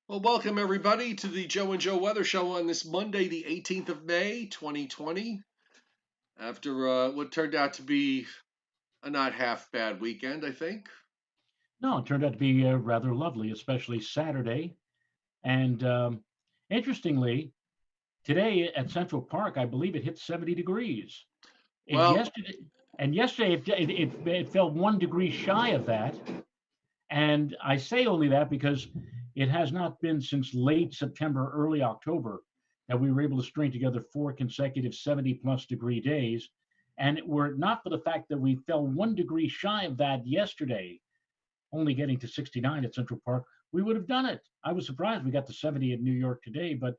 Well, welcome everybody to the Joe and Joe Weather Show on this Monday, the 18th of May, 2020. After what turned out to be a not half bad weekend, I think. No, it turned out to be rather lovely, especially Saturday. And interestingly, today at Central Park, I believe it hit 70 degrees. And Well, yesterday it fell 1 degree shy of that. And I say only that because it has not been since late September, early October that we were able to string together 4 consecutive 70 plus degree days. And were it not for the fact that we fell 1 degree shy of that yesterday, only getting to 69 at Central Park, we would have done it. I was surprised we got to 70 at New York today, but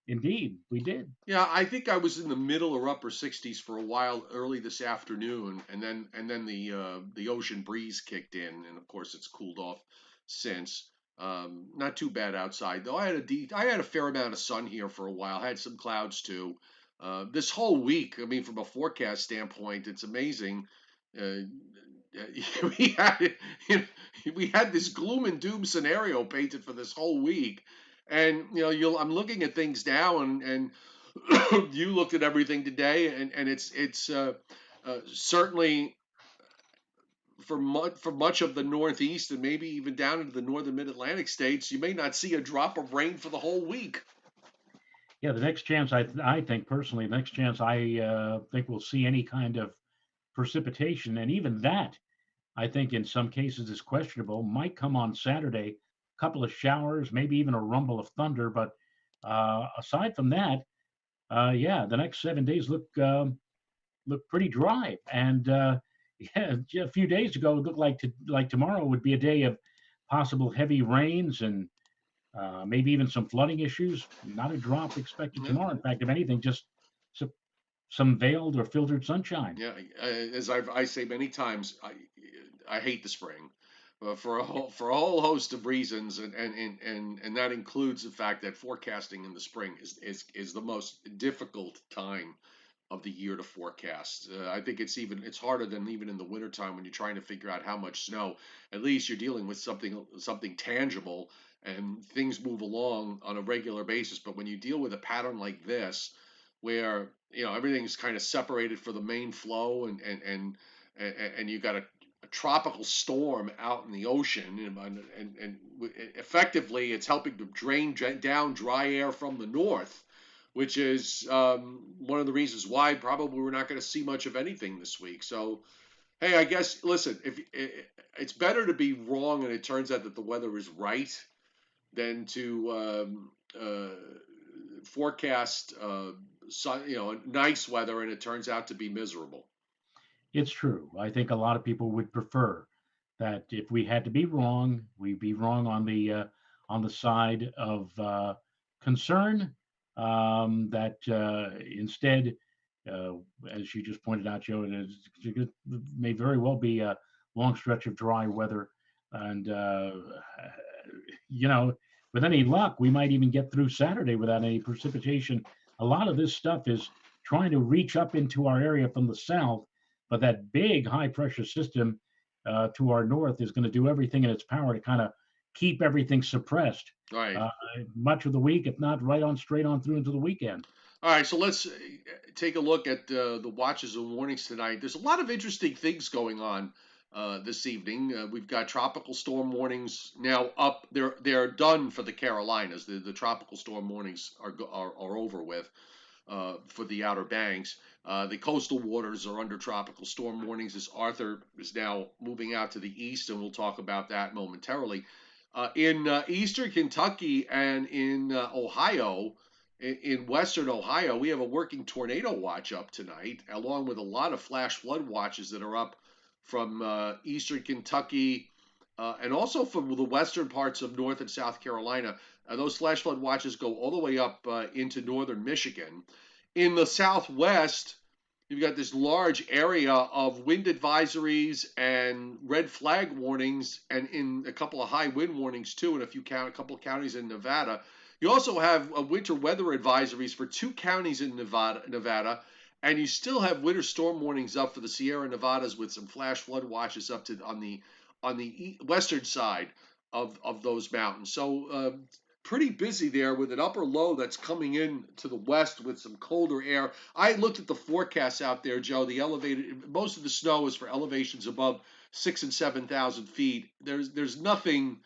indeed we did. yeah, I think I was in the middle or upper 60s for a while early this afternoon, and then the ocean breeze kicked in, and of course it's cooled off since. Not too bad outside though. I had a fair amount of sun here for a while. I had some clouds too. This whole week, I mean, from a forecast standpoint, it's amazing. Uh, we had we had this gloom and doom scenario painted for this whole week, and I'm looking at things now, and you looked at everything today, and it's certainly for much of the Northeast and maybe even down into the northern Mid Atlantic states, you may not see a drop of rain for the whole week. Yeah, the next chance I think personally, the next chance I think we'll see any kind of precipitation, and even that I think in some cases is questionable, might come on Saturday. A couple of showers, maybe even a rumble of thunder, but aside from that, yeah, the next 7 days look pretty dry. And yeah, a few days ago, it looked like tomorrow would be a day of possible heavy rains and maybe even some flooding issues. Not a drop expected Yeah, tomorrow. In fact, if anything, just some, some veiled or filtered sunshine. yeah. As I say many times, I hate the spring. For a whole host of reasons, and that includes the fact that forecasting in the spring is the most difficult time of the year to forecast. I think it's harder than even in the wintertime when you're trying to figure out how much snow. At least you're dealing with something tangible and things move along on a regular basis. But when you deal with a pattern like this, where everything's kind of separated for the main flow, and you got a tropical storm out in the ocean, and effectively it's helping to drain down dry air from the north, which is one of the reasons why probably we're not going to see much of anything this week. So, hey, I guess listen, if it's better to be wrong and it turns out that the weather is right than to forecast nice weather and it turns out to be miserable. It's true. I think a lot of people would prefer that if we had to be wrong, we'd be wrong on the side of concern. That instead, uh, as you just pointed out, Joe, it may very well be a long stretch of dry weather, and you know, with any luck, we might even get through Saturday without any precipitation. A lot of this stuff is trying to reach up into our area from the south, but that big high pressure system to our north is going to do everything in its power to kind of keep everything suppressed All right. uh, much of the week, if not right on straight on through into the weekend. All right, so let's take a look at the watches and warnings tonight. There's a lot of interesting things going on this evening. We've got tropical storm warnings now up. They're done for the Carolinas. The tropical storm warnings are over with for the Outer Banks. The coastal waters are under tropical storm warnings as Arthur is now moving out to the east, and we'll talk about that momentarily. In eastern Kentucky and in Ohio, in western Ohio, we have a working tornado watch up tonight, along with a lot of flash flood watches that are up from eastern Kentucky and also from the western parts of North and South Carolina. Those flash flood watches go all the way up into northern Michigan. In the southwest, you've got this large area of wind advisories and red flag warnings, and in a couple of high wind warnings too, in a couple of counties in Nevada. You also have winter weather advisories for two counties in Nevada, and you still have winter storm warnings up for the Sierra Nevadas with some flash flood watches up to on the western side of those mountains. So pretty busy there with an upper low that's coming in to the west with some colder air. I looked at the forecasts out there, Joe. The elevated most of the snow is for elevations above 6 and 7,000 feet. There's nothing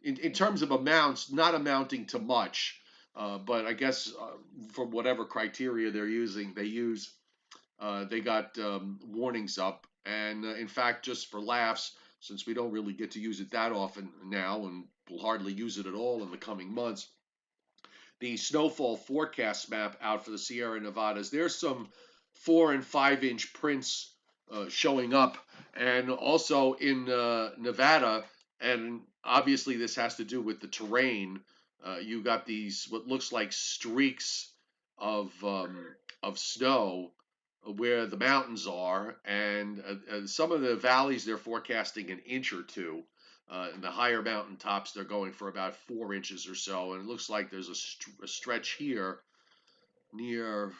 in terms of amounts, not amounting to much. But I guess from whatever criteria they're using, they got warnings up. And in fact, just for laughs, since we don't really get to use it that often now, and we'll hardly use it at all in the coming months, the snowfall forecast map out for the Sierra Nevadas, there's some 4 and 5 inch prints showing up, and also in Nevada, and obviously this has to do with the terrain. You got these what looks like streaks of snow where the mountains are, and some of the valleys they're forecasting an inch or two. In the higher mountain tops, they're going for about 4 inches or so, and it looks like there's a stretch here near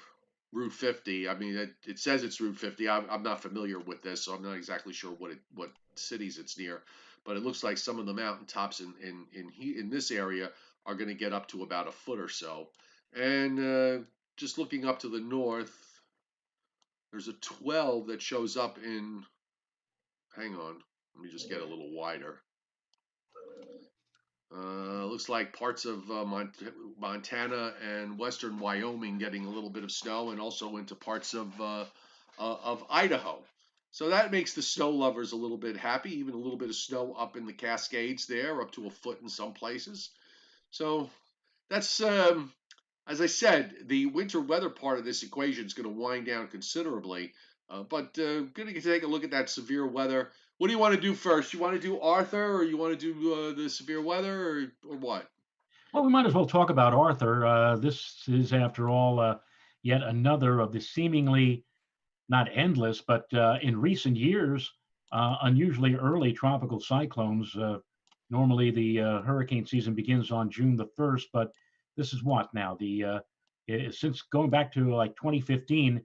Route 50. I mean, it says it's Route 50. I'm not familiar with this, so I'm not exactly sure what cities it's near. But it looks like some of the mountain tops in this area are going to get up to about a foot or so. And just looking up to the north, there's a 12 that shows up in. Hang on, let me just get a little wider. Looks like parts of Montana and western Wyoming getting a little bit of snow, and also into parts of Idaho. So that makes the snow lovers a little bit happy. Even a little bit of snow up in the Cascades there, up to a foot in some places. So that's as I said, the winter weather part of this equation is going to wind down considerably. But going to take a look at that severe weather. What do you want to do first? You want to do Arthur, or you want to do the severe weather, or what? Well, we might as well talk about Arthur. This is, after all, yet another of the seemingly not endless, but in recent years, unusually early tropical cyclones. Normally, the hurricane season begins on June the 1st, but this is what now? Since going back to like 2015,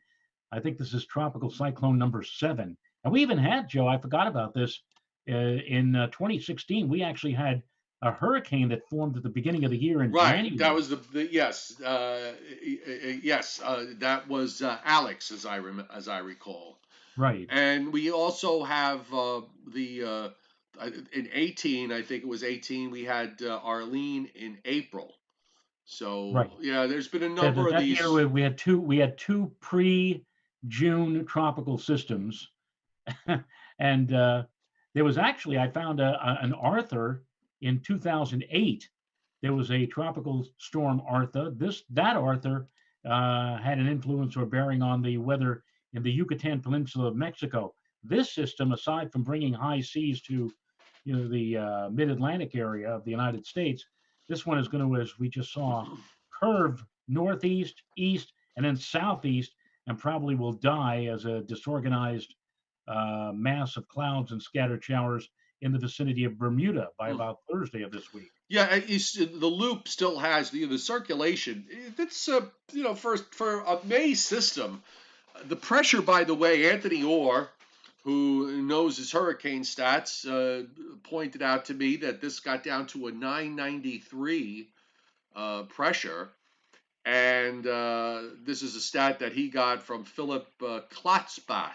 I think this is tropical cyclone number 7. And we even had, Joe, I forgot about this. In 2016, we actually had a hurricane that formed at the beginning of the year in Right. That January. was the yes, yes. That was Alex, as I recall. Right, And we also have the in 18. I think it was 18. We had Arlene in April. right. So yeah, there's been a That, number that of that year these. we had two pre-June tropical systems, and there was actually, I found an Arthur in 2008. There was a tropical storm Arthur. That Arthur had an influence or bearing on the weather in the Yucatan Peninsula of Mexico. This system, aside from bringing high seas to the mid-Atlantic area of the United States, this one is going to, as we just saw, curve northeast, east, and then southeast, and probably will die as a disorganized mass of clouds and scattered showers in the vicinity of Bermuda by about Thursday of this week. Yeah, the loop still has the circulation. It's for a May system. The pressure, by the way, Anthony Orr, who knows his hurricane stats, pointed out to me that this got down to a 993 pressure. And this is a stat that he got from Philip Klotzbach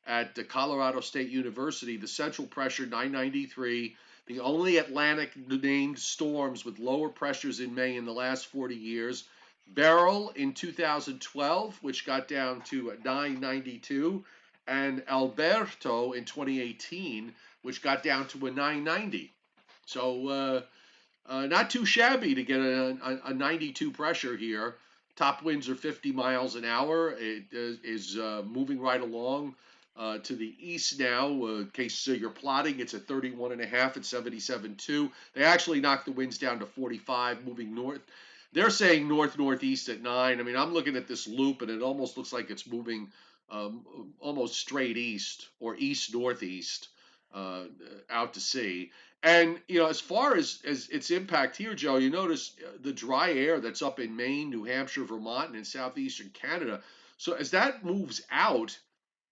at the Colorado State University. The central pressure 993. The only Atlantic named storms with lower pressures in May in the last 40 years. Beryl in 2012, which got down to 992, and Alberto in 2018, which got down to a 990. So not too shabby to get a 92 pressure here. Top winds are 50 miles an hour. It is moving right along to the east now. In case you're plotting, it's at 31 and a half at 77.2. They actually knocked the winds down to 45, moving north. They're saying north northeast at 9. I mean, I'm looking at this loop, and it almost looks like it's moving um, almost straight east or east northeast uh, out to sea. And as far as its impact here, Joe, you notice the dry air that's up in Maine, New Hampshire, Vermont, and in southeastern Canada. So as that moves out,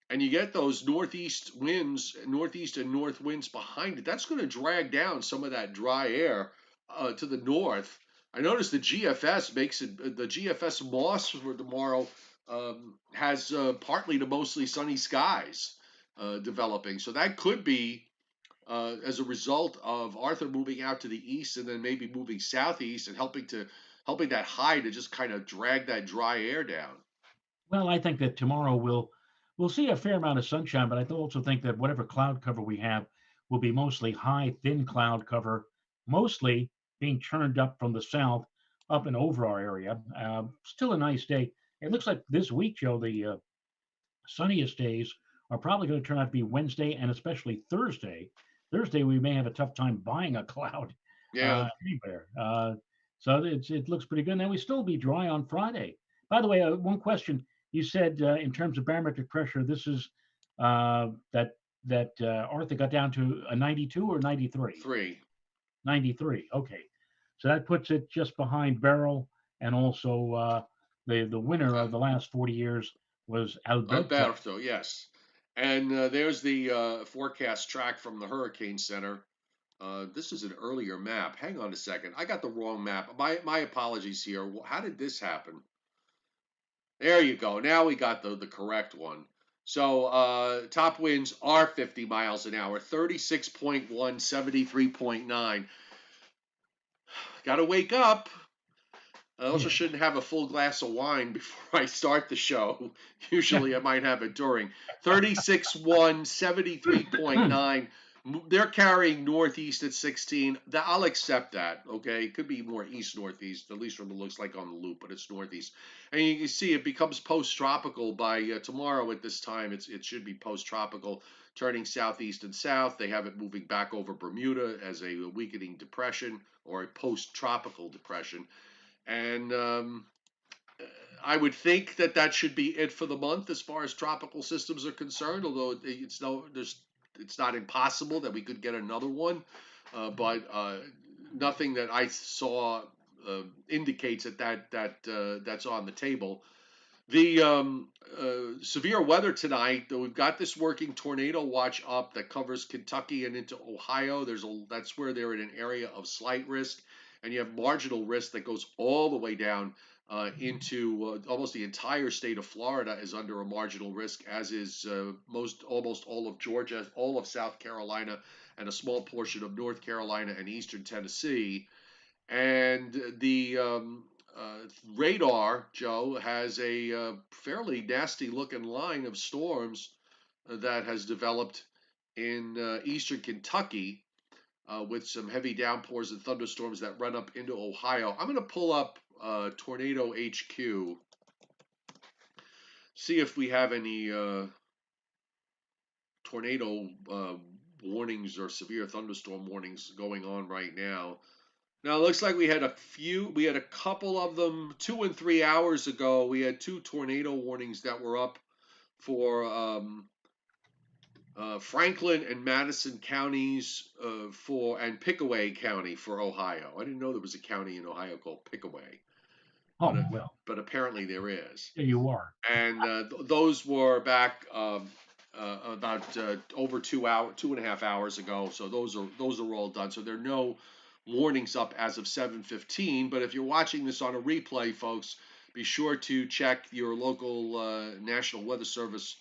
and you get those northeast winds, northeast and north winds behind it, that's going to drag down some of that dry air to the north. I noticed the GFS makes it, the GFS Moss for tomorrow has partly to mostly sunny skies developing. So that could be as a result of Arthur moving out to the east and then maybe moving southeast and helping that high to just kind of drag that dry air down. Well, I think that tomorrow we'll see a fair amount of sunshine, but I also think that whatever cloud cover we have will be mostly high, thin cloud cover, mostly being churned up from the south up and over our area. Still a nice day. It looks like this week, Joe, the sunniest days are probably going to turn out to be Wednesday and especially Thursday. Thursday, we may have a tough time buying a cloud Yeah. anywhere. So it looks pretty good. And then we still be dry on Friday. By the way, one question. You said in terms of barometric pressure, this is that Arthur got down to a 92 or 93? Three. 93. Okay. So that puts it just behind Beryl, and also the winner Okay. of the last 40 years was Alberto. Alberto, yes. And there's the forecast track from the Hurricane Center. This is an earlier map. Hang on a second. I got the wrong map. My apologies here. How did this happen? There you go. Now we got the correct one. So top winds are 50 miles an hour, 36.1, 73.9. Got to wake up. I also Yeah. shouldn't have a full glass of wine before I start the show. Usually I might have it during. 36.1, 73.9. They're carrying northeast at 16. I'll accept that, okay? It could be more east northeast, at least from what it looks like on the loop, but it's northeast. And you can see it becomes post tropical by tomorrow at this time. It should be post tropical, turning southeast and south. They have it moving back over Bermuda as a weakening depression or a post tropical depression. And I would think that that should be it for the month as far as tropical systems are concerned. Although it's not impossible that we could get another one, but nothing that I saw indicates that's on the table. The severe weather tonight. We've got this working tornado watch up that covers Kentucky and into Ohio. That's where they're in an area of slight risk, and you have marginal risk that goes all the way down into almost the entire state of Florida is under a marginal risk, as is almost all of Georgia, all of South Carolina, and a small portion of North Carolina and eastern Tennessee. And the radar, Joe, has a fairly nasty looking line of storms that has developed in eastern Kentucky with some heavy downpours and thunderstorms that run up into Ohio. I'm going to pull up Tornado HQ, see if we have any tornado warnings or severe thunderstorm warnings going on right now. Now it looks like we had a couple of them 2 and 3 hours ago. We had two tornado warnings that were up for Franklin and Madison counties and Pickaway County for Ohio. I didn't know there was a county in Ohio called Pickaway, but Oh, well, apparently there is. there you are. And those were back about over 2 hour, 2.5 hours ago. So those are all done. So there are no warnings up as of 7:15. But if you're watching this on a replay, folks, be sure to check your local National Weather Service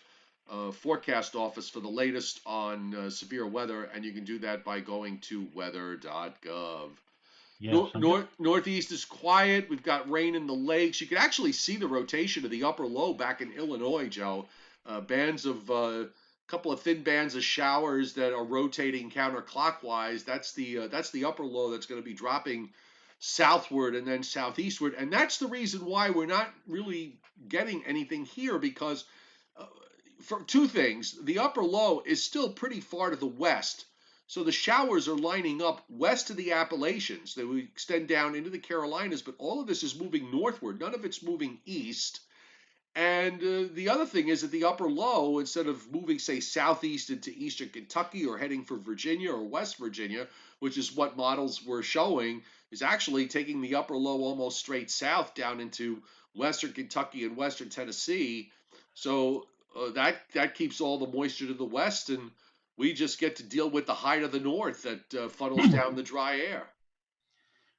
forecast office for the latest on severe weather, and you can do that by going to weather.gov. Yes, I'm just Northeast is quiet. We've got rain in the lakes. You can actually see the rotation of the upper low back in Illinois, Joe. Bands of couple of thin bands of showers that are rotating counterclockwise. That's the upper low that's going to be dropping southward and then southeastward, and that's the reason why we're not really getting anything here because uh, for two things, the upper low is still pretty far to the west. So the showers are lining up west of the Appalachians. They would extend down into the Carolinas, but all of this is moving northward. None of it's moving east. And the other thing is that the upper low, instead of moving, say, southeast into eastern Kentucky or heading for Virginia or West Virginia, which is what models were showing, is actually taking the upper low almost straight south down into western Kentucky and western Tennessee. So that keeps all the moisture to the west, and we just get to deal with the high to the north that funnels down the dry air.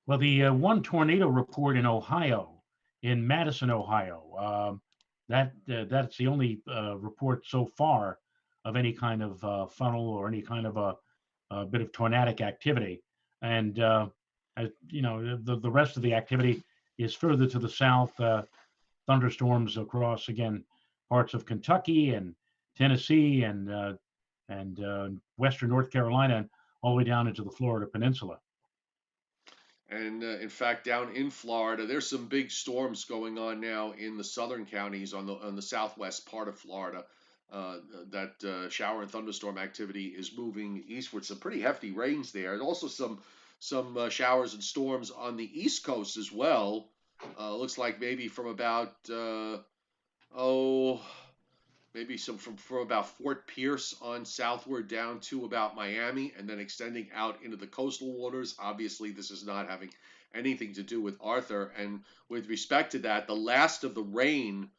Well, the one tornado report in Ohio, in Madison, Ohio, that's the only report so far of any kind of funnel or any kind of a bit of tornadic activity. And the rest of the activity is further to the south. Thunderstorms across again parts of Kentucky and Tennessee and western North Carolina and all the way down into the Florida Peninsula. And in fact, down in Florida, there's some big storms going on now in the southern counties on the southwest part of Florida. That shower and thunderstorm activity is moving eastward. Some pretty hefty rains there, and also some showers and storms on the east coast as well. Looks like maybe from about oh maybe some from about Fort Pierce on southward down to about Miami, and then extending out into the coastal waters. Obviously, this is not having anything to do with Arthur. And with respect to that, the last of the rain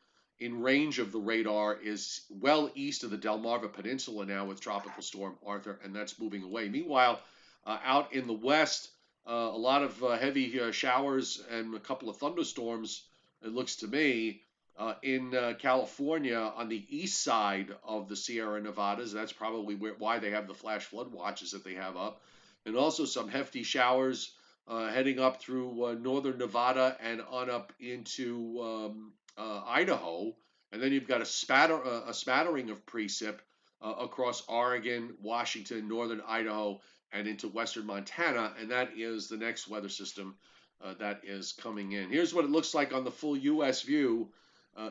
in range of the radar is well east of the Delmarva Peninsula now with Tropical Storm Arthur, and that's moving away. Meanwhile, out in the west, a lot of heavy showers and a couple of thunderstorms, it looks to me, in California on the east side of the Sierra Nevadas. That's probably why they have the flash flood watches that they have up. And also some hefty showers heading up through northern Nevada and on up into Idaho. And then you've got a smattering of precip across Oregon, Washington, northern Idaho, and into western Montana. And that is the next weather system that is coming in. Here's what it looks like on the full U.S. view.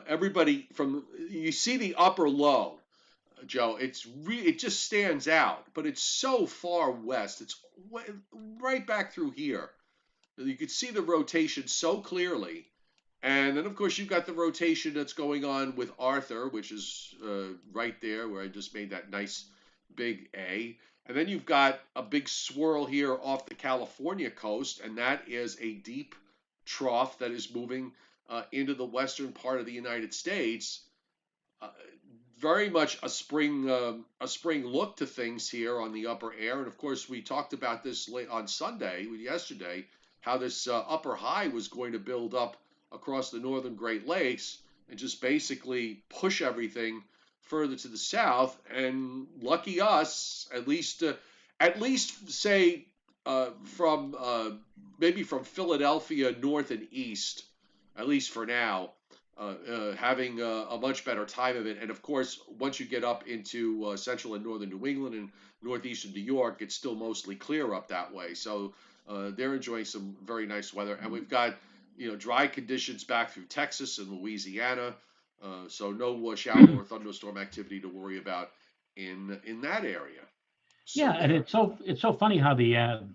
Everybody from you see the upper low, Joe. It just stands out, but it's so far west. It's right back through here. You could see the rotation so clearly, and then of course you've got the rotation that's going on with Arthur, which is right there where I just made that nice big A. And then you've got a big swirl here off the California coast, and that is a deep trough that is moving into the western part of the United States. Uh, Very much a spring look to things here on the upper air, and of course we talked about this late on Sunday, yesterday, how this upper high was going to build up across the northern Great Lakes and just basically push everything further to the south. And lucky us, at least say from maybe from Philadelphia north and east, at least for now, having a much better time of it. And of course, once you get up into central and northern New England and northeastern New York, it's still mostly clear up that way. So they're enjoying some very nice weather. And we've got dry conditions back through Texas and Louisiana. So no shower or thunderstorm activity to worry about in that area. Yeah, So and there. it's so funny how the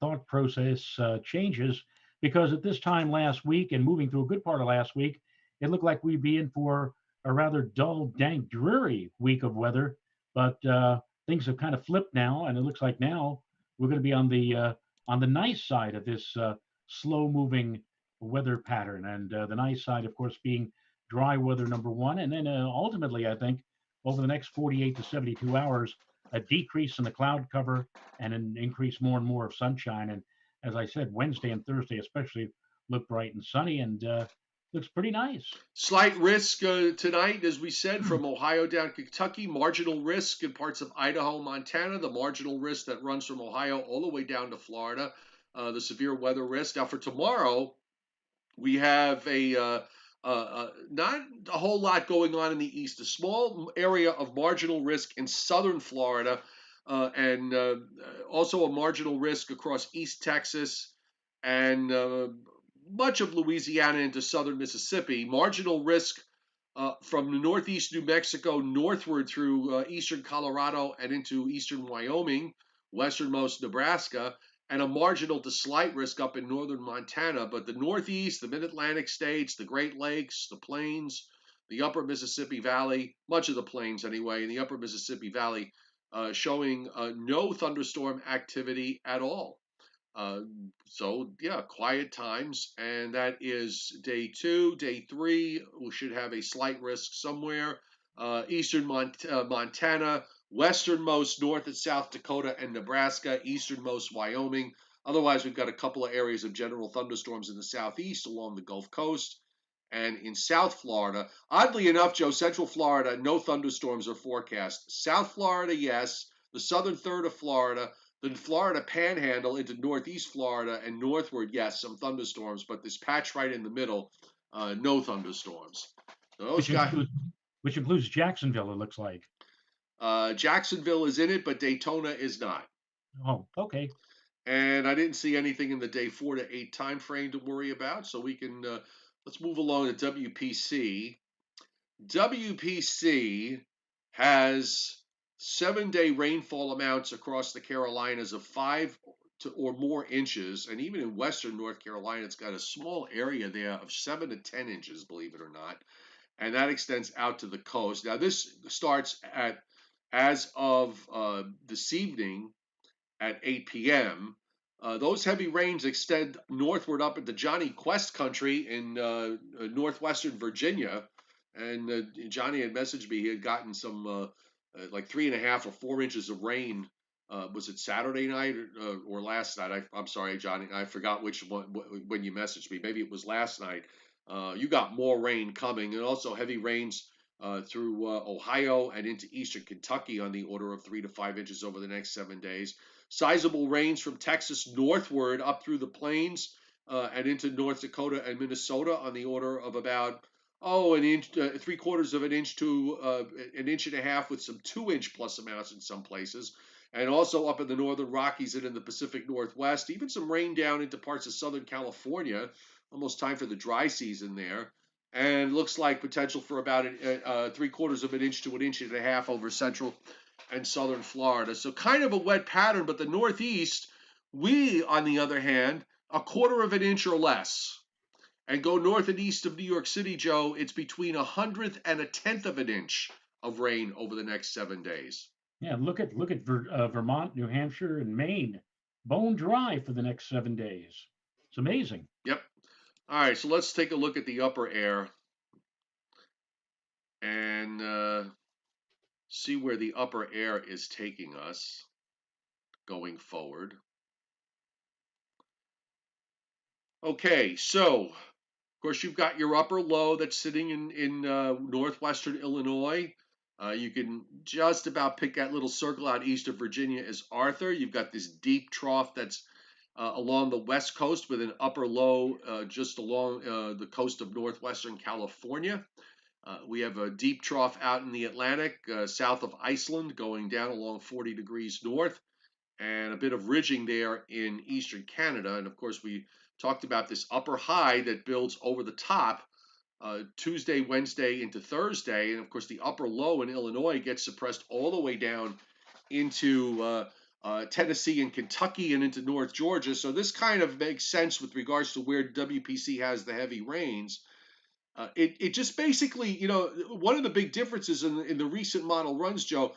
thought process changes because at this time last week and moving through a good part of last week, it looked like we'd be in for a rather dull, dank, dreary week of weather. But things have kind of flipped now, and it looks like now we're going to be on the nice side of this slow-moving weather pattern, and the nice side, of course, being dry weather number one, and then ultimately, I think over the next 48 to 72 hours a decrease in the cloud cover and an increase more and more of sunshine. And as I said, Wednesday and Thursday especially look bright and sunny and looks pretty nice. Slight risk tonight, as we said, from Ohio down to Kentucky. Marginal risk in parts of Idaho, Montana. The marginal risk that runs from Ohio all the way down to Florida. The severe weather risk. Now, for tomorrow, we have not a whole lot going on in the east. A small area of marginal risk in southern Florida, and also a marginal risk across East Texas and much of Louisiana into southern Mississippi. Marginal risk from northeast New Mexico northward through eastern Colorado and into eastern Wyoming, westernmost Nebraska, and a marginal to slight risk up in northern Montana. But the Northeast, the Mid Atlantic states, the Great Lakes, the Plains, the upper Mississippi Valley, much of the Plains anyway, in the upper Mississippi Valley, showing no thunderstorm activity at all. Uh, so yeah, quiet times, and that is day two. Day three, we should have a slight risk somewhere. Eastern Montana, westernmost North and South Dakota and Nebraska, easternmost Wyoming. Otherwise, we've got a couple of areas of general thunderstorms in the southeast along the Gulf Coast and in South Florida. Oddly enough, Joe, Central Florida, no thunderstorms are forecast. South Florida, yes. The southern third of Florida, the Florida Panhandle into Northeast Florida and northward, yes, some thunderstorms, but this patch right in the middle, no thunderstorms. So those which guys, includes which includes Jacksonville. It looks like. Jacksonville is in it, but Daytona is not. Oh, okay. And I didn't see anything in the day 4 to 8 time frame to worry about, so we can let's move along to WPC. WPC has 7 day rainfall amounts across the Carolinas of 5 or more inches, and even in western North Carolina, it's got a small area there of 7 to 10 inches, believe it or not, and that extends out to the coast. Now, this starts at as of this evening at 8 p.m. Those heavy rains extend northward up into Johnny Quest country in northwestern Virginia. And Johnny had messaged me he had gotten some like 3.5 or 4 inches of rain. Was it Saturday night or last night? I'm sorry, Johnny. I forgot which one when you messaged me. Maybe it was last night. You got more rain coming, and also heavy rains through Ohio and into eastern Kentucky on the order of 3 to 5 inches over the next 7 days. Sizable rains from Texas northward up through the plains and into North Dakota and Minnesota on the order of about an inch, 3/4 of an inch to an inch and a half, with some 2 inch plus amounts in some places, and also up in the northern Rockies and in the Pacific Northwest. Even some rain down into parts of Southern California. Almost time for the dry season there. And looks like potential for about 3/4 of an inch to an inch and a half over central and southern Florida. So kind of a wet pattern, but the Northeast, we, on the other hand, 1/4 of an inch or less. And go north and east of New York City, Joe, it's between 100th and 1/10 of an inch of rain over the next 7 days. Yeah, look at Vermont, New Hampshire, and Maine, bone dry for the next 7 days. It's amazing. Yep. All right, so let's take a look at the upper air and see where the upper air is taking us going forward. Okay, so of course, you've got your upper low that's sitting in northwestern Illinois. You can just about pick that little circle out east of Virginia as Arthur. You've got this deep trough that's along the west coast with an upper low just along the coast of northwestern California. We have a deep trough out in the Atlantic south of Iceland going down along 40 degrees north, and a bit of ridging there in eastern Canada. And of course, we talked about this upper high that builds over the top Tuesday, Wednesday into Thursday. And of course, the upper low in Illinois gets suppressed all the way down into Tennessee and Kentucky and into North Georgia. So this kind of makes sense with regards to where WPC has the heavy rains. It just basically, one of the big differences in the recent model runs, Joe,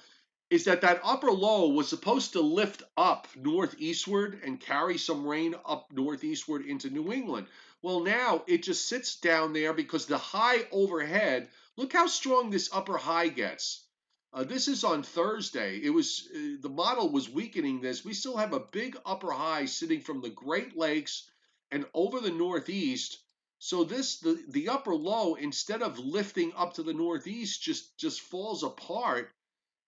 is that upper low was supposed to lift up northeastward and carry some rain up northeastward into New England. Well, now it just sits down there because the high overhead, look how strong this upper high gets. This is on Thursday. It was the model was weakening this. We still have a big upper high sitting from the Great Lakes and over the Northeast. So the upper low, instead of lifting up to the Northeast, just falls apart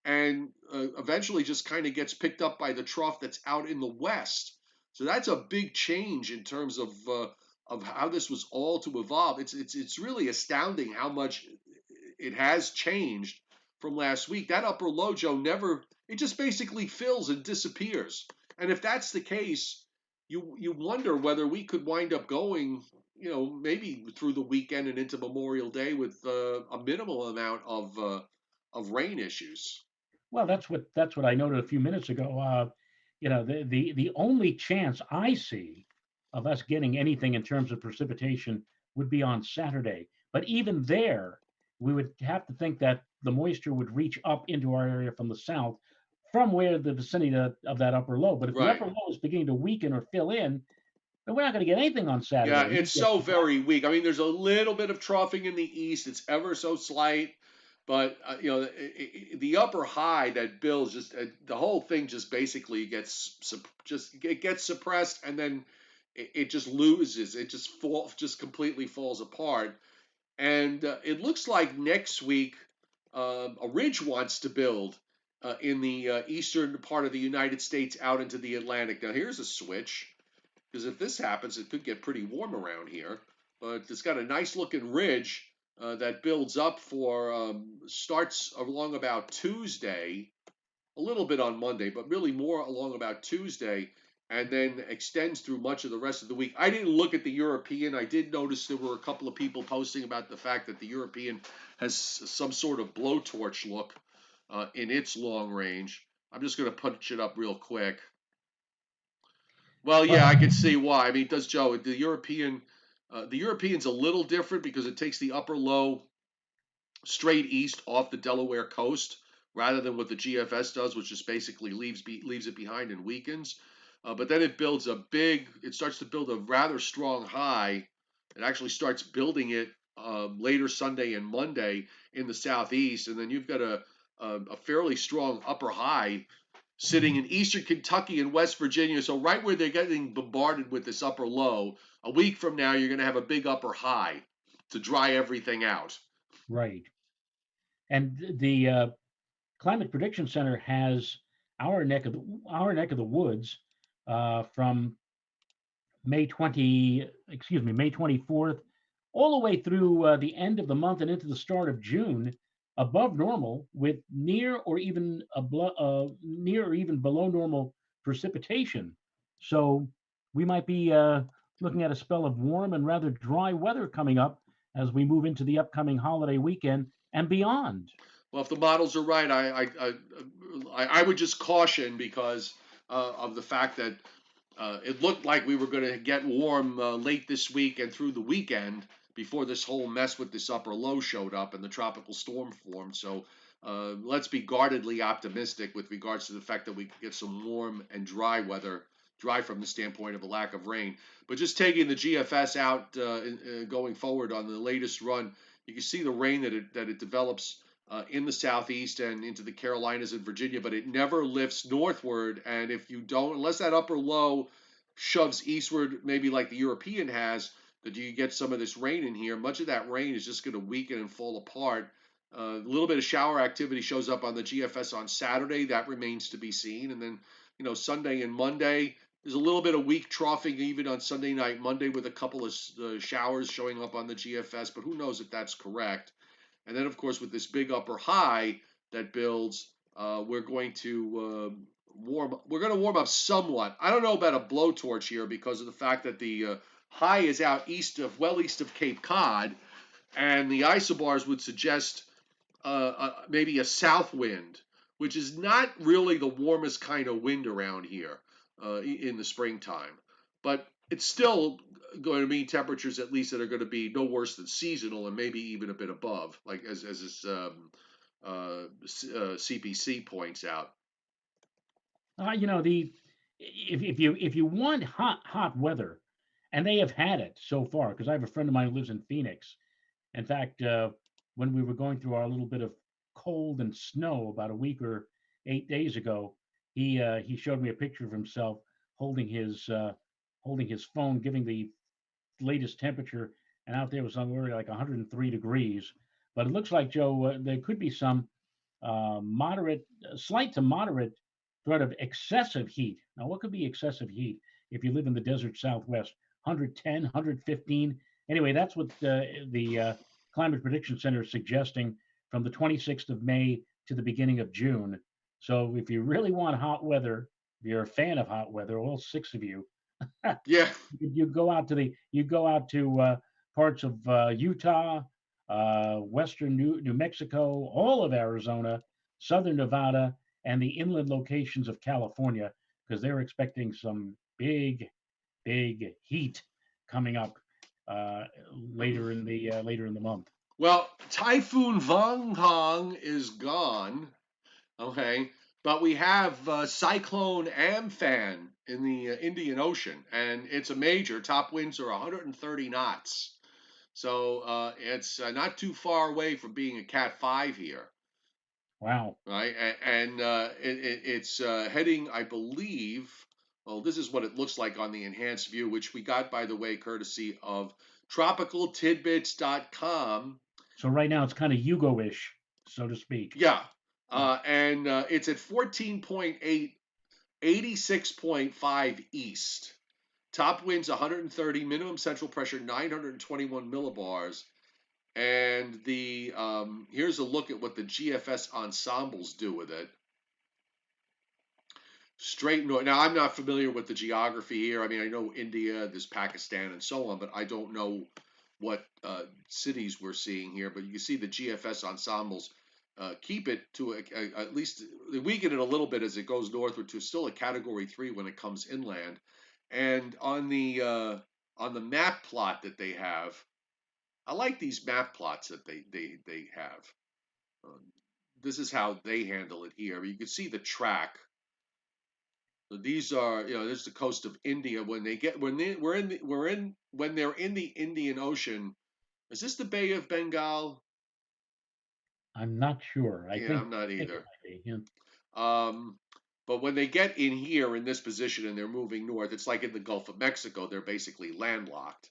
and eventually just kind of gets picked up by the trough that's out in the west. So that's a big change in terms of how this was all to evolve. It's really astounding how much it has changed from last week. That upper low, Joe, never it just basically fills and disappears. And if that's the case, you wonder whether we could wind up going, maybe through the weekend and into Memorial Day with a minimal amount of rain issues. Well, that's what I noted a few minutes ago. The only chance I see of us getting anything in terms of precipitation would be on Saturday. But even there, we would have to think that the moisture would reach up into our area from the south, from where the vicinity of that upper low. But if the Right. upper low is beginning to weaken or fill in, then we're not going to get anything on Yeah, Saturday. We it's may get so some cloud. very weak. I mean, there's a little bit of troughing in the east. It's ever so slight, but the upper high that builds just the whole thing just basically just it gets suppressed, and then it just loses. It just completely falls apart. And it looks like next week a ridge wants to build in the eastern part of the United States out into the Atlantic. Now, here's a switch because if this happens, it could get pretty warm around here. But it's got a nice looking ridge that builds up for starts along about Tuesday, a little bit on Monday, but really more along about Tuesday, and then extends through much of the rest of the week. I didn't look at the European. I did notice there were a couple of people posting about the fact that the European has some sort of blowtorch look in its long range. I'm just going to punch it up real quick. Well, yeah, Well, I can see why. I mean, does Joe the European's a little different because it takes the upper low straight east off the Delaware coast rather than what the GFS does, which just basically leaves it behind and weakens. But then it starts to build a rather strong high. It actually starts building it later Sunday and Monday in the southeast, and then you've got a fairly strong upper high sitting in eastern Kentucky and West Virginia. So right where they're getting bombarded with this upper low, a week from now you're going to have a big upper high to dry everything out. right. And the Climate Prediction Center has our neck of the woods from May 24th, all the way through the end of the month and into the start of June, above normal with near or even below normal precipitation. So we might be looking at a spell of warm and rather dry weather coming up as we move into the upcoming holiday weekend and beyond. Well, if the models are right, I would just caution because of the fact that it looked like we were going to get warm late this week and through the weekend before this whole mess with this upper low showed up and the tropical storm formed. So let's be guardedly optimistic with regards to the fact that we could get some warm and dry weather, dry from the standpoint of a lack of rain. But just taking the GFS out going forward on the latest run, you can see the rain that it develops in the southeast and into the Carolinas and Virginia, but it never lifts northward. And if you don't, unless that upper low shoves eastward, maybe like the European has, that you get some of this rain in here, much of that rain is just going to weaken and fall apart. A little bit of shower activity shows up on the GFS on Saturday. That remains to be seen. And then, Sunday and Monday, there's a little bit of weak troughing even on Sunday night, Monday, with a couple of showers showing up on the GFS, but who knows if that's correct. And then, of course, with this big upper high that builds, we're going to warm up somewhat. I don't know about a blowtorch here because of the fact that the high is out well east of Cape Cod, and the isobars would suggest maybe a south wind, which is not really the warmest kind of wind around here in the springtime. But it's still going to be temperatures at least that are going to be no worse than seasonal and maybe even a bit above, like as this CPC points out. The if you want hot weather, and they have had it so far, because I have a friend of mine who lives in Phoenix. In fact, when we were going through our little bit of cold and snow about a week or 8 days ago, he showed me a picture of himself holding holding his phone, giving the latest temperature, and out there was somewhere like 103 degrees. But it looks like, Joe, there could be some slight to moderate threat of excessive heat. Now, what could be excessive heat if you live in the desert Southwest? 110, 115. Anyway, that's what the Climate Prediction Center is suggesting from the 26th of May to the beginning of June. So if you really want hot weather, if you're a fan of hot weather, all six of you, Yeah, you go out to parts of Utah, western New Mexico, all of Arizona, southern Nevada, and the inland locations of California, because they're expecting some big heat coming up uh, later in the month. well, Typhoon Vang Hong is gone. Okay. But we have Cyclone Amphan in the Indian Ocean, and it's a major. Top winds are 130 knots. So it's not too far away from being a Cat 5 here, Wow. right? And it's heading, I believe. Well, this is what it looks like on the enhanced view, which we got, by the way, courtesy of tropicaltidbits.com. So right now it's kind of Yugo-ish, so to speak. Yeah. Yeah. And it's at 14.8, 86.5 east. Top winds 130, minimum central pressure 921 millibars. And the here's a look at what the GFS ensembles do with it. Straight north. Now, I'm not familiar with the geography here. I mean, I know India, there's Pakistan, and so on, but I don't know what cities we're seeing here. But you can see the GFS ensembles keep it to at least they weaken it a little bit as it goes northward to still a Category 3 when it comes inland. And on the map plot that they have, I like these map plots that they have. Um, this is how they handle it here. You can see the track. So these are, this is the coast of India. When they get when they we're in when they're in the Indian Ocean. Is this the Bay of Bengal? I'm not sure. Yeah, I'm I not think it either. might be. Yeah. Um, but when they get in here in this position and they're moving north, it's like in the Gulf of Mexico. They're basically landlocked.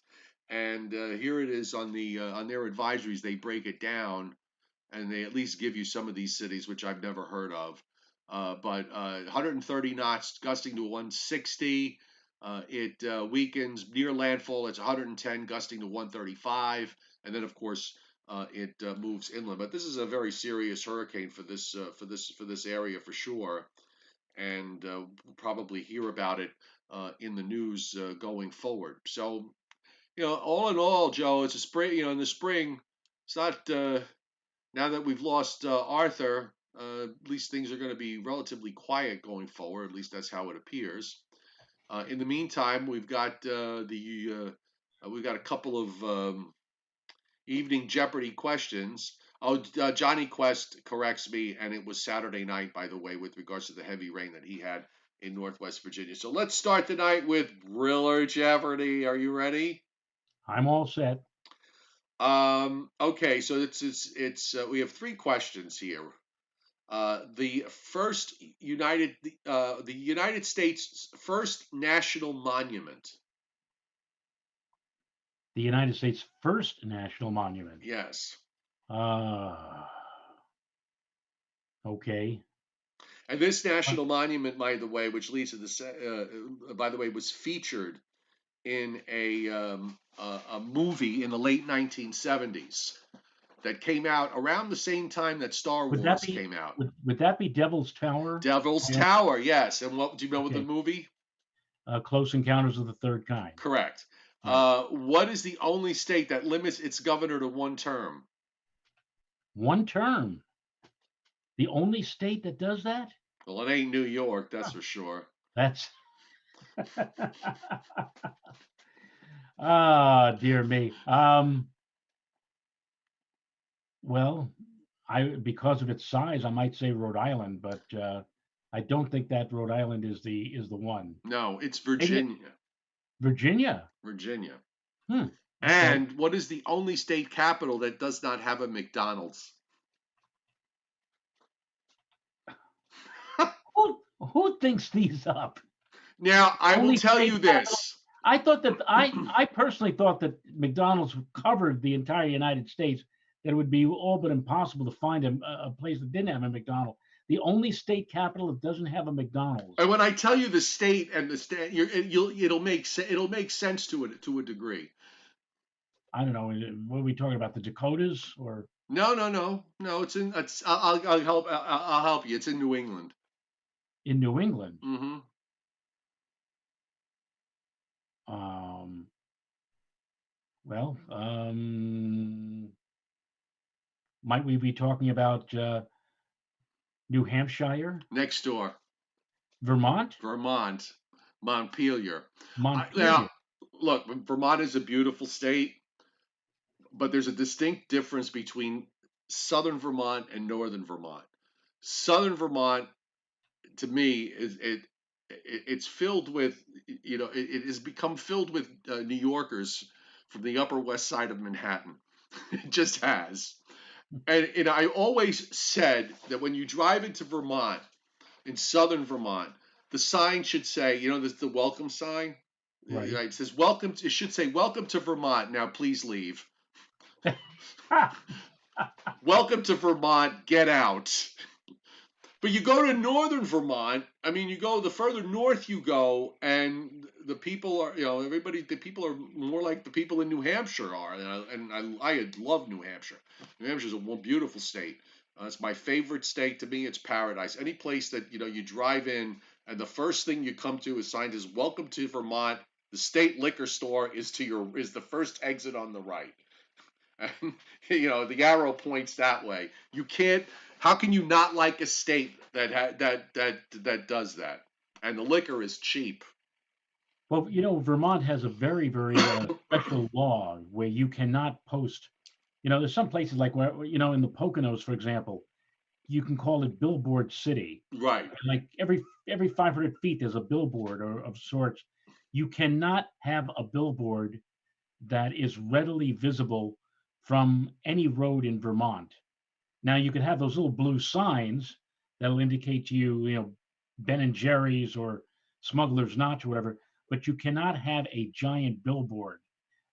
And here it is on their advisories. They break it down and they at least give you some of these cities, which I've never heard of. But 130 knots, gusting to 160. It weakens near landfall. It's 110, gusting to 135, and then of course it moves inland. But this is a very serious hurricane for this area for sure, and we'll probably hear about it in the news going forward. So all in all, Joe, it's a spring. In the spring, it's not. Now that we've lost Arthur, at least things are going to be relatively quiet going forward. At least that's how it appears. In the meantime, we've got a couple of evening Jeopardy questions. Oh, Johnny Quest corrects me, and it was Saturday night, by the way, with regards to the heavy rain that he had in Northwest Virginia. So let's start the night with Briller Jeopardy. Are you ready? I'm all set. Okay, so it's we have three questions here. The first the United States' first national monument. The United States' first national monument. Yes, Uh, okay. and this Uh, national monument, by the way, which leads to this, by the way, was featured in a movie in the late 1970s that came out around the same time that Star would that Wars be came out. would that be Devil's Tower? Devil's Yeah. Tower, yes. And what do you know with the Okay. movie? Close Encounters of the Third Kind. Correct. Yeah. What is the only state that limits its governor to one term? One term. The only state that does that? Well, it ain't New York, that's Huh. for sure. That's ah, dear me. Well, I because of its size, I might say Rhode Island, but I don't think that Rhode Island is the one. No, it's Maybe Virginia. Virginia. Virginia. Hmm. Okay. And what is the only state capital that does not have a McDonald's? Who thinks these up? Now, I will Only tell you state capital. this. I personally thought that McDonald's covered the entire United States. That it would be all but impossible to find a place that didn't have a McDonald's. The only state capital that doesn't have a McDonald's. And when I tell you the state and the state, it'll make sense to it to a degree. I don't know. What are we talking about? The Dakotas or No, no, no, no. It's in. It's. I'll help. I'll help you. It's in New England. in New England? Mm-hmm. Um, well, might we be talking about New Hampshire, Next door, Vermont, Vermont, Montpelier. Now, Montpelier? look, Vermont is a beautiful state, but there's a distinct difference between southern Vermont and northern Vermont. Southern Vermont to me is it's filled with, it has become filled with New Yorkers from the Upper West Side of Manhattan. It just has. And I always said that when you drive into Vermont, in southern Vermont, the sign should say, there's the welcome sign. Right. It says welcome. It should say welcome to Vermont. Now please leave. Welcome to Vermont. Get out. But you go to northern Vermont. I mean, you go the further north you go, and the people are, everybody. The people are more like the people in New Hampshire are, and I love New Hampshire. New Hampshire is a beautiful state. It's my favorite state. To me, it's paradise. Any place that you drive in, and the first thing you come to is signed as "Welcome to Vermont." The state liquor store is the first exit on the right. And the arrow points that way. You can't. How can you not like a state that does that? And the liquor is cheap. Well, Vermont has a very, very special law where you cannot post. There's some places like where, in the Poconos, for example, you can call it billboard city. Right. Like every 500 feet, there's a billboard or of sorts. You cannot have a billboard that is readily visible from any road in Vermont. Now you could have those little blue signs that'll indicate to you, Ben and Jerry's or Smuggler's Notch or whatever, but you cannot have a giant billboard,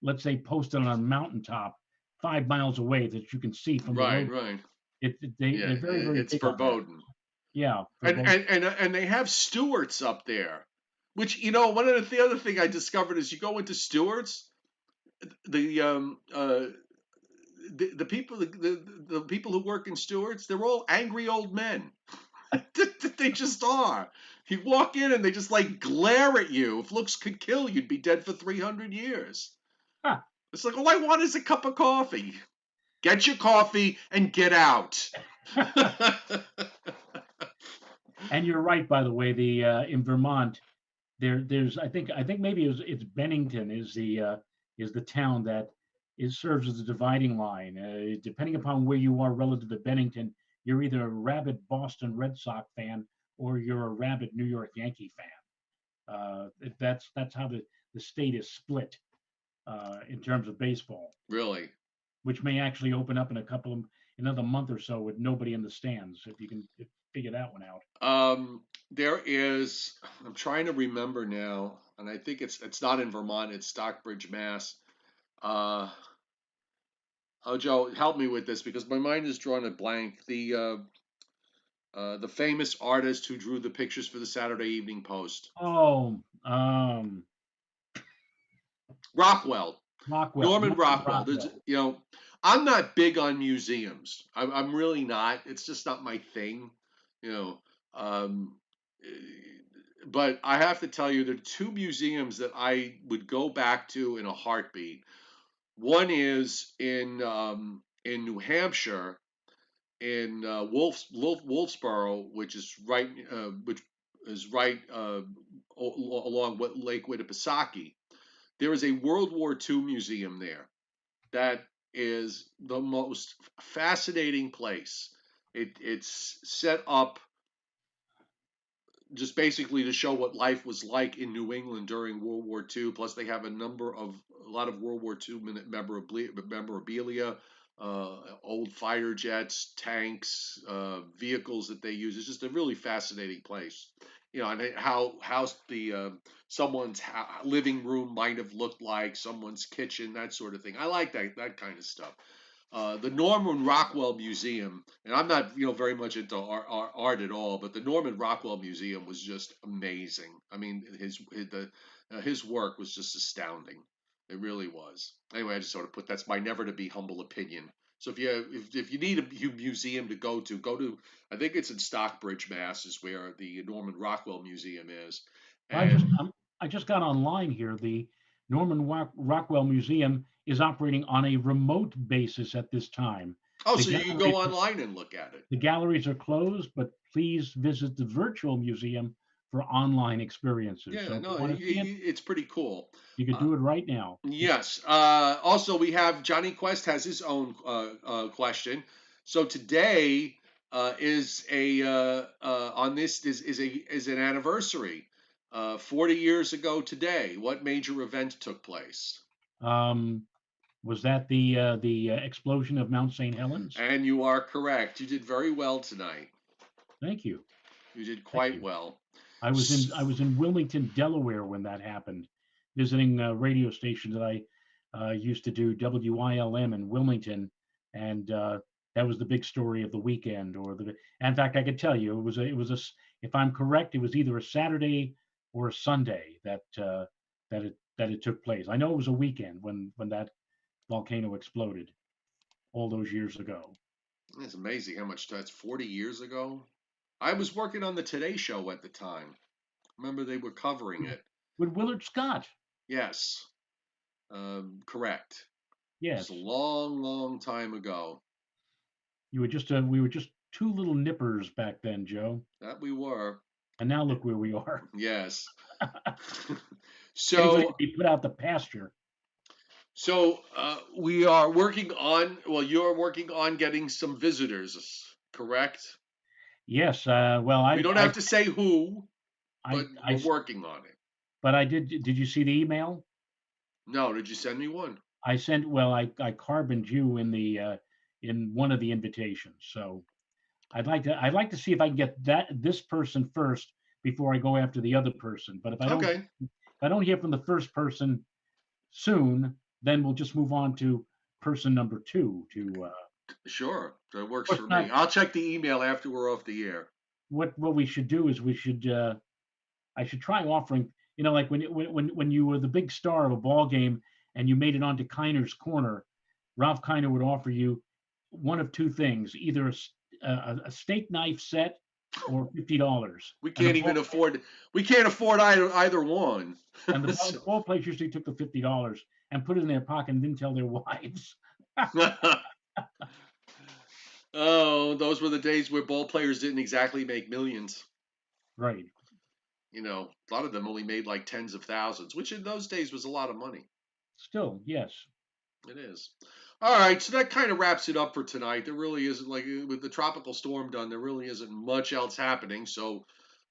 let's say posted on a mountaintop 5 miles away that you can see from the Right. road. Right. They're Yeah. very, very It's big on that. verboten. Yeah, for And both. and they have Stewart's up there, which one of the other thing I discovered is you go into Stewart's, the the people the people who work in Stewart's, they're all angry old men. They just are. You walk in and they just like glare at you. If looks could kill, you'd be dead for 300 years. Huh. It's like, all I want is a cup of coffee. Get your coffee and get out. And you're right, by the way. The In Vermont, there's I think maybe it's Bennington is the town that serves as a dividing line. Depending upon where you are relative to Bennington, you're either a rabid Boston Red Sox fan or you're a rabid New York Yankee fan. That's how the state is split in terms of baseball, Really. which may actually open up in another month or so with nobody in the stands if you can figure that one out. There is. I'm trying to remember now, and I think it's not in Vermont. It's Stockbridge, Mass. Uh, oh, Joe, help me with this because my mind is drawing a blank. The famous artist who drew the pictures for the Saturday Evening Post, Oh, Rockwell. Rockwell, Norman Norman Rockwell. Rockwell. I'm not big on museums. I'm really not. It's just not my thing. You know, um, eh, but I have to tell you, there are two museums that I would go back to in a heartbeat. One is in New Hampshire, in Wolfsboro, which is right along Lake Winnipesaukee. There is a World War II museum there that is the most fascinating place. It's set up just basically to show what life was like in New England during World War II. Plus, they have a lot of World War II memorabilia, old fighter jets, tanks, vehicles that they use. It's just a really fascinating place. And how the someone's living room might have looked like, someone's kitchen, that sort of thing. I like that kind of stuff. The Norman Rockwell Museum, and I'm not very much into art at all, but the Norman Rockwell Museum was just amazing. I mean, his work was just astounding. It really was. Anyway, I just sort of put that's my never to be humble opinion. So if you need a museum to go to. I think it's in Stockbridge, Mass, is where the Norman Rockwell Museum is. I And just I just got online here. The Rockwell Museum is operating on a remote basis at this time. oh, The so you can go galleries online and look at it. the galleries are closed, but please visit the virtual museum for online experiences. Yeah, So if you no, want to see it, it's pretty cool. you can Uh, do it right now. Yes. Also, we have Johnny Quest has his own question. So today is a on this is an anniversary. 40 years ago today, what major event took place? Um, was that the explosion of Mount St. Helens? And you are correct. You did very well tonight. Thank you. You did Thank quite you. well. I was in Wilmington, Delaware when that happened, visiting a radio station that I used to do WILM in Wilmington, and that was the big story of the weekend. In fact, I could tell you if I'm correct, it was either a Saturday or a Sunday that it took place. I know it was a weekend when that volcano exploded all those years ago. It's amazing how much that's 40 years ago. I was working on the Today Show at the time. Remember they were covering it. With Willard Scott, Yes, correct. It's yes, a long, long time ago. we were just two little nippers back then, Joe. That we were. And now look where we are, Yes. getting ready to so, be put out the pasture. we are working on. Well, you're working on getting some visitors, correct? Yes, well, We don't have to say who, but we're I, working on it. but I did. Did you see the email No, did you send me one? I sent? Well, I carboned you in one of the invitations. So I'd like to see if I can get this person first before I go after the other person. But Okay, if I don't hear from the first person soon, then we'll just move on to person number two. sure. That Of works course for me. not. I'll check the email after we're off the air. What we should do is I should try offering, like when you were the big star of a ball game and you made it onto Kiner's corner, Ralph Kiner would offer you one of two things: either a steak knife set or $50. We And the can't even afford. We can't afford either one. the ball players usually took the $50 and put it in their pocket and didn't tell their wives. Oh, those were the days where ball players didn't exactly make millions. Right. A lot of them only made like tens of thousands, which in those days was a lot of money. Still, yes. It is. All right, so that kind of wraps it up for tonight. There really isn't, like, with the tropical storm done, there really isn't much else happening. So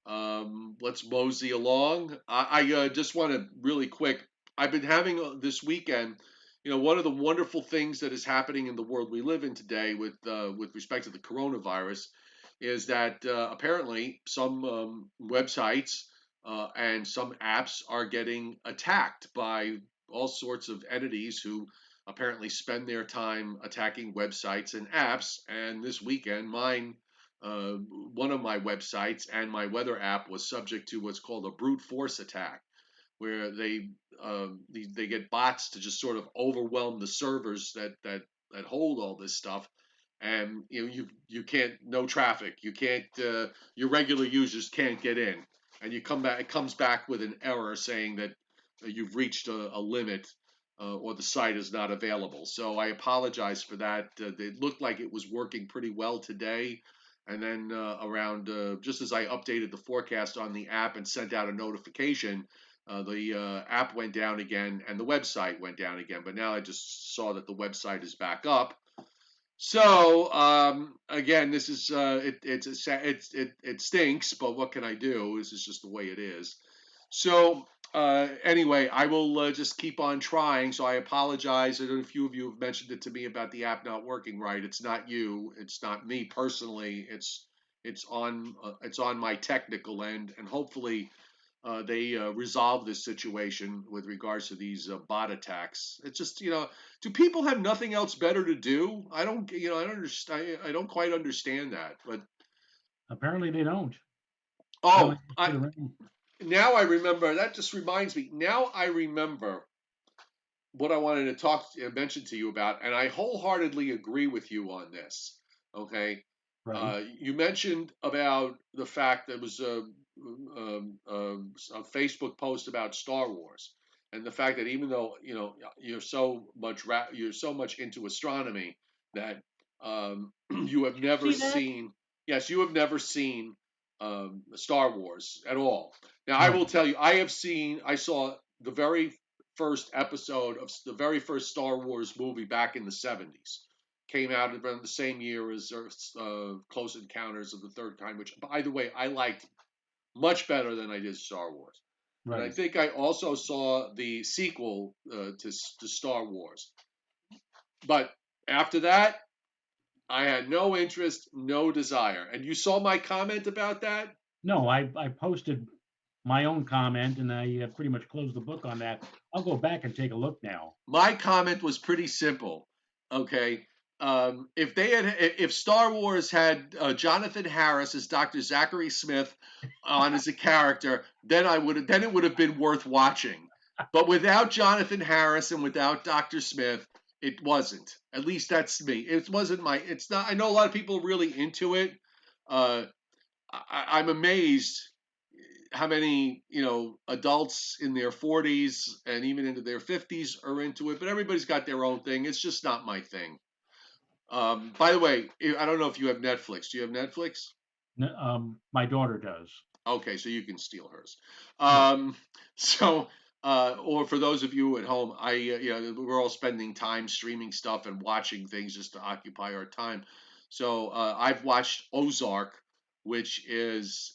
let's mosey along. I just want to really quick. I've been having this weekend. One of the wonderful things that is happening in the world we live in today, with respect to the coronavirus, is that apparently some websites and some apps are getting attacked by all sorts of entities who apparently spend their time attacking websites and apps. And this weekend, uh, one of my websites and my weather app was subject to what's called a brute force attack, where they get bots to just sort of overwhelm the servers that hold all this stuff, and you can't, no traffic, you can't, your regular users can't get in, and you come back, it comes back with an error saying that you've reached a limit, or the site is not available. So I apologize for that. It looked like it was working pretty well today. And then around just as I updated the forecast on the app and sent out a notification, the app went down again and the website went down again. But now I just saw that the website is back up. So again, this is it stinks, but what can I do? This is just the way it is. So anyway, I will just keep on trying. So I apologize. I know a few of you have mentioned it to me about the app not working right. It's not you. It's not me personally. It's on my technical end, and hopefully they resolve this situation with regards to these bot attacks. It's just, do people have nothing else better to do? I don't understand. I don't quite understand that. But Apparently they don't. oh, Apparently they sit around. now I remember. That just reminds me. Now I remember what I wanted to mention to you about, and I wholeheartedly agree with you on this. Okay, Right. you mentioned about the fact that was a Facebook post about Star Wars, and the fact that even though you're so much into astronomy that you have Did you never see that? seen, yes, you have never seen Star Wars at all. Now I will No. tell you, I saw the very first episode of the very first Star Wars movie back in the 70s. came out around the same year as Close Encounters of the Third Kind, which, by the way, I liked much better than I did Star Wars. And I Right. think I also saw the sequel to Star Wars. But after that, I had no interest, no desire. And you saw my comment about that? No, I posted my own comment and I pretty much closed the book on that. I'll go back and take a look now. My comment was pretty simple. Okay, if they had, if Star Wars had Jonathan Harris as Dr. Zachary Smith on as a character, then it would have been worth watching. But without Jonathan Harris and without Dr. Smith, it wasn't. At least that's me. It wasn't my. It's not. I know a lot of people are really into it. Uh, I'm amazed how many adults in their 40s and even into their 50s are into it, but everybody's got their own thing. It's just not my thing. By the way, I don't know if you have Netflix. Do you have Netflix? My daughter does. Okay, so you can steal hers. Sure. um, so or for those of you at home, we're all spending time streaming stuff and watching things just to occupy our time. So I've watched Ozark, which is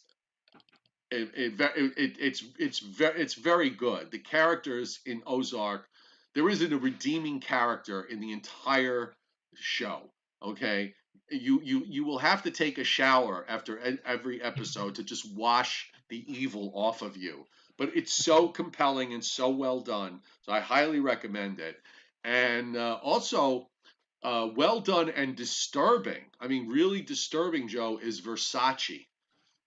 it's very good. The characters in Ozark, there isn't a redeeming character in the entire show. Okay, you will have to take a shower after every episode to just wash the evil off of you. But it's so compelling and so well done, so I highly recommend it. And also, well done and disturbing. I mean, really disturbing. Joe is Versace,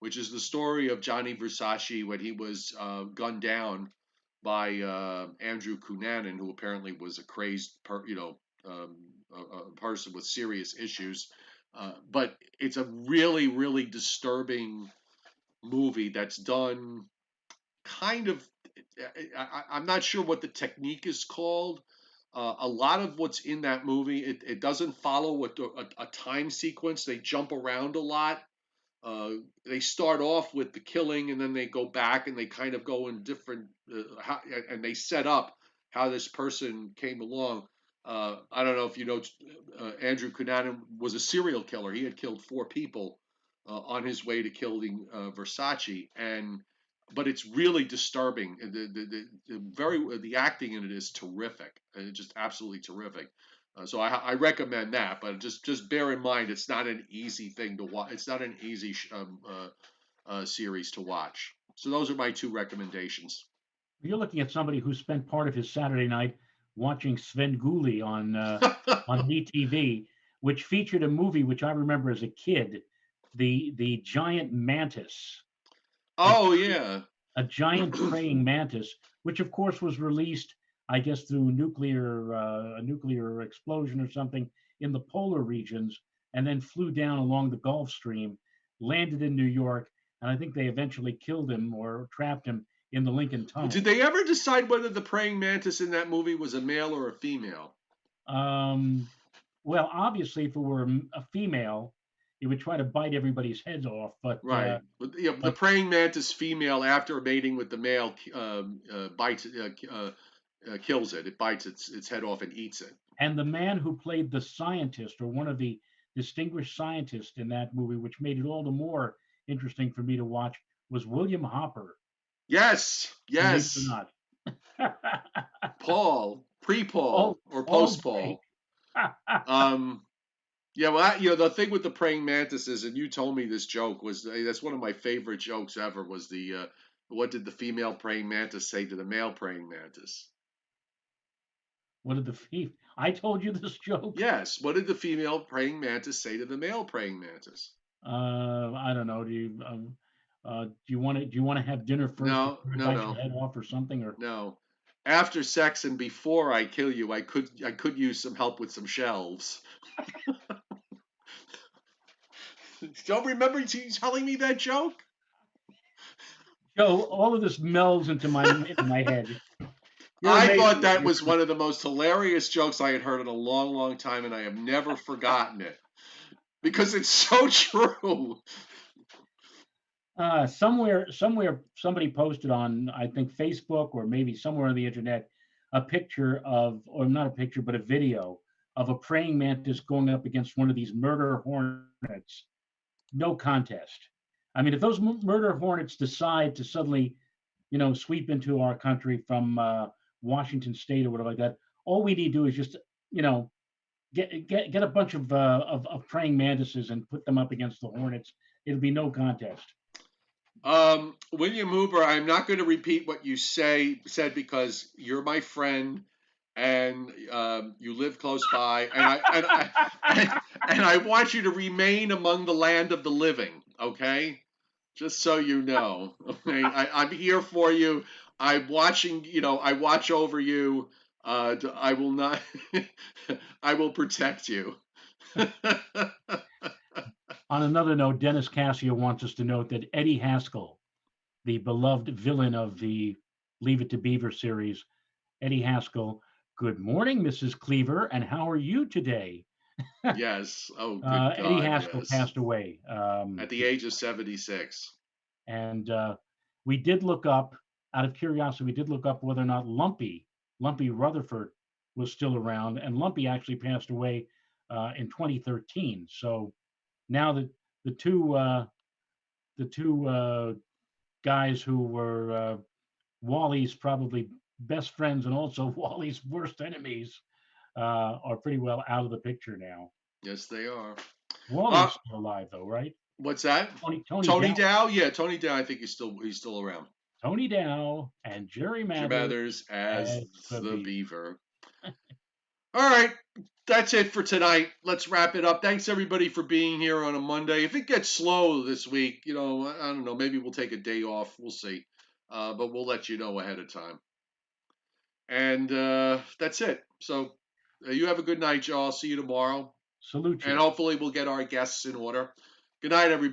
which is the story of Johnny Versace when he was gunned down by Andrew Cunanan, who apparently was a crazed, um, a person with serious issues. But it's a really, really disturbing movie that's done kind of. I'm not sure what the technique is called. A lot of what's in that movie, it doesn't follow what a time sequence. They jump around a lot. uh, they start off with the killing and then they go back and they kind of go in different and they set up how this person came along. I don't know if you know, Andrew Cunanan was a serial killer. He had killed four people on his way to killing Versace, and but it's really disturbing. The acting in it is terrific. It's just absolutely terrific. So I recommend that, but just bear in mind it's not an easy thing to watch. It's not an easy series to watch. So those are my two recommendations. You're looking at somebody who spent part of his Saturday night watching Svengoolie on VTV, which featured a movie which I remember as a kid, the giant mantis, a Oh yeah. a giant praying mantis, which of course was released, I guess, through a nuclear explosion or something in the polar regions, and then flew down along the Gulf Stream, landed in New York, and I think they eventually killed him or trapped him in the Lincoln Did Tunnel. they ever decide whether the praying mantis in that movie was a male or a female? Um, well, obviously, if it were a female, it would try to bite everybody's heads off. Right. But the But praying mantis female, after mating with the male, bites kills it. It bites its head off and eats it. and the man who played the scientist or one of the distinguished scientists in that movie, which made it all the more interesting for me to watch, was William Hopper. Yes. Believe it or Yes. not. Paul, pre-Paul all or all great. post-Paul. Um, Yeah, well, the thing with the praying mantises, and you told me this joke was that's one of my favorite jokes ever. Was the what did the female praying mantis say to the male praying mantis? What did the I told you this joke. Yes, what did the female praying mantis say to the male praying mantis? I don't know. Do you want to have dinner first No, before I no, bite your no, head off or something? Or no. After sex and before I kill you, I could use some help with some shelves. Don't remember you telling me that joke? Joe, all of this melds into my head. You're I thought amazing. that was one of the most hilarious jokes I had heard in a long, long time, and I have never forgotten it because it's so true. Somewhere, somebody posted on, I think, Facebook or maybe somewhere on the internet, a picture of, or not a picture, but a video of a praying mantis going up against one of these murder hornets, no contest. I mean, if those murder hornets decide to suddenly, sweep into our country from Washington State or whatever like that, all we need to do is just, you know, get a bunch of praying mantises and put them up against the hornets. It'll be no contest. William Hoover, I'm not going to repeat what you said because you're my friend and you live close by, and I want you to remain among the land of the living. Okay, just so you know. Okay, I'm here for you. I'm watching. I watch over you. I will not. I will protect you. On another note, Dennis Cassio wants us to note that Eddie Haskell, the beloved villain of the Leave It to Beaver series, Eddie Haskell. Good morning, Mrs. Cleaver, and how are you today? Yes. Oh, good Eddie God. Haskell Yes. passed away, At the age of 76. and we did look up, out of curiosity, we did look up whether or not Lumpy Rutherford, was still around, and Lumpy actually passed away in 2013. So now that the two uh, the two guys who were Wally's probably best friends and also Wally's worst enemies are pretty well out of the picture now. Yes, they are. Uh, Wally's still alive though, right? what's that? Tony Tony Dow, Dow? Yeah, Tony Dow. I think he's still around. Tony Dow, and Jerry Jim Mathers Mathers as as the the Beaver. Beaver. All right, that's it for tonight. Let's wrap it up. Thanks everybody for being here on a Monday. If it gets slow this week, I don't know. Maybe we'll take a day off. We'll see. But we'll let you know ahead of time. And that's it. So you have a good night, y'all. See you tomorrow. Salute And you. hopefully we'll get our guests in order. Good night, everybody.